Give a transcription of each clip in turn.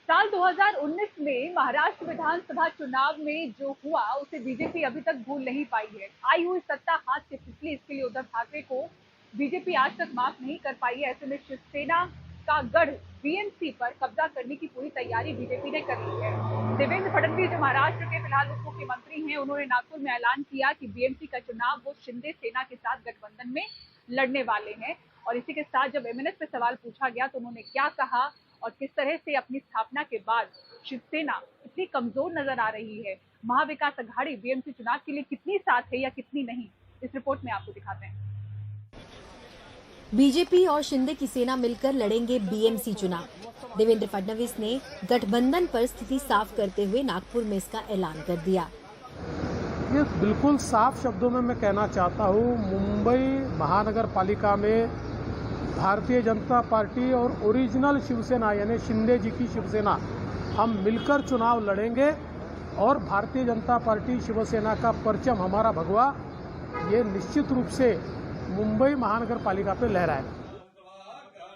साल 2019 में महाराष्ट्र विधानसभा चुनाव में जो हुआ उसे बीजेपी अभी तक भूल नहीं पाई है। आई हुई सत्ता हाथ से फिसली, इसके लिए उद्धव ठाकरे को बीजेपी आज तक माफ नहीं कर पाई है। ऐसे में शिवसेना का गढ़ बीएमसी पर कब्जा करने की पूरी तैयारी बीजेपी ने कर ली है। देवेंद्र फडणवीस जो महाराष्ट्र के फिलहाल उप मुख्यमंत्री हैं, उन्होंने नागपुर में ऐलान किया कि बीएमसी का चुनाव वो शिंदे सेना के साथ गठबंधन में लड़ने वाले हैं। और इसी के साथ जब एमएनएस पे सवाल पूछा गया तो उन्होंने क्या कहा और किस तरह से अपनी स्थापना के बाद शिवसेना इतनी कमजोर नजर आ रही है, महाविकास अघाड़ी बीएमसी चुनाव के लिए कितनी साथ है या कितनी नहीं, इस रिपोर्ट में आपको दिखाते हैं। बीजेपी और शिंदे की सेना मिलकर लड़ेंगे बीएमसी चुनाव। देवेंद्र फडणवीस ने गठबंधन पर स्थिति साफ करते हुए नागपुर में इसका ऐलान कर दिया। ये बिल्कुल साफ शब्दों में मैं कहना चाहता हूँ, मुंबई महानगर पालिका में भारतीय जनता पार्टी और ओरिजिनल शिवसेना यानी शिंदे जी की शिवसेना हम मिलकर चुनाव लड़ेंगे और भारतीय जनता पार्टी शिवसेना का परचम, हमारा भगवा, ये निश्चित रूप से मुंबई महानगर पालिका पे लहराएगा।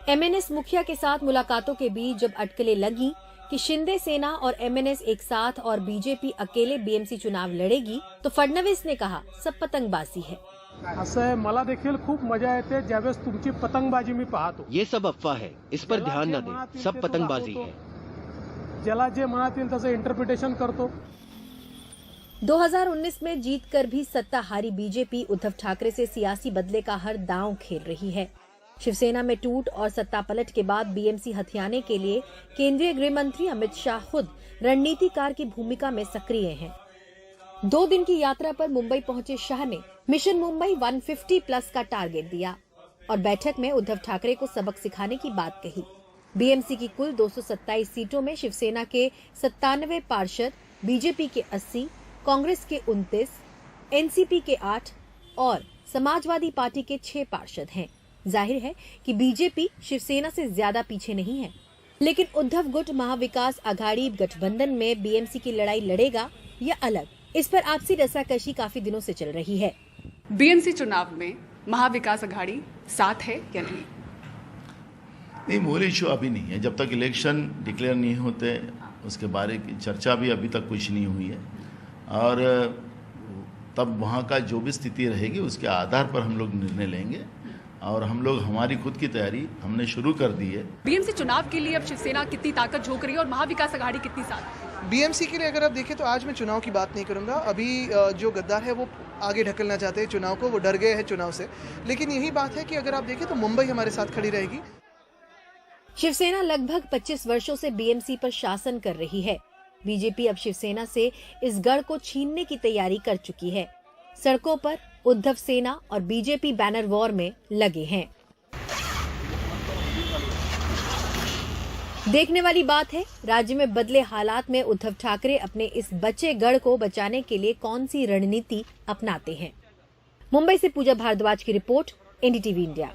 एमएनएस मुखिया के साथ मुलाकातों के बीच जब अटकलें लगी कि शिंदे सेना और एमएनएस एक साथ और बीजेपी अकेले बीएमसी चुनाव लड़ेगी, तो फडणवीस ने कहा सब पतंगबाजी है। असं आहे, मला देखील खूप मजा येते ज्यावेळेस तुमची पतंगबाजी मी पाहतो। ये सब अफवाह है, इस पर ध्यान न दें, सब पतंगबाजी है। ज्याला जे मनात येईल त्याचं इंटरप्रिटेशन करतो। 2019 में जीतकर भी सत्ताहारी बीजेपी उद्धव ठाकरे से सियासी बदले का हर दांव खेल रही है। शिवसेना में टूट और सत्ता पलट के बाद बीएमसी हथियाने के लिए केंद्रीय गृह मंत्री अमित शाह खुद रणनीतिकार की भूमिका में सक्रिय हैं। 2 दिन की यात्रा पर मुंबई पहुंचे शाह ने मिशन मुंबई 150+ का टारगेट दिया और बैठक में उद्धव ठाकरे को सबक सिखाने की बात कही। बीएमसी की कुल 227 सीटों में शिवसेना के 97 पार्षद, बीजेपी के 80, कांग्रेस के 29, एनसीपी के 8 और समाजवादी पार्टी के 6 पार्षद हैं। जाहिर है कि बीजेपी शिवसेना से ज्यादा पीछे नहीं है, लेकिन उद्धव गुट महाविकास अघाड़ी गठबंधन में बीएमसी की लड़ाई लड़ेगा या अलग, इस पर आपसी रसाकशी काफी दिनों से चल रही है। बीएमसी चुनाव में महाविकास अघाड़ी साथ है या नहीं? नहीं, मूल इशू अभी नहीं है। जब तक इलेक्शन डिक्लेयर नहीं होते उसके बारे की चर्चा भी अभी तक कुछ नहीं हुई है और तब वहाँ का जो भी स्थिति रहेगी उसके आधार पर हम लोग निर्णय लेंगे और हम लोग हमारी खुद की तैयारी हमने शुरू कर दी है। बीएमसी चुनाव के लिए अब शिवसेना कितनी ताकत झोंक रही है और महाविकास अघाड़ी कितनी साथ? बीएमसी के लिए अगर आप देखें तो आज मैं चुनाव की बात नहीं करूंगा। अभी जो गद्दार है वो आगे ढकलना चाहते हैं चुनाव को, वो डर गए हैं चुनाव से। लेकिन यही बात है कि अगर आप देखें तो मुंबई हमारे साथ खड़ी रहेगी। शिवसेना लगभग 25 वर्षों से बीएमसी पर शासन कर रही है। बीजेपी अब शिवसेना से इस गढ़ को छीनने की तैयारी कर चुकी है। सड़कों पर उद्धव सेना और बीजेपी बैनर वॉर में लगे हैं। देखने वाली बात है राज्य में बदले हालात में उद्धव ठाकरे अपने इस बचे गढ़ को बचाने के लिए कौन सी रणनीति अपनाते हैं। मुंबई से पूजा भारद्वाज की रिपोर्ट, एनडीटीवी इंडिया।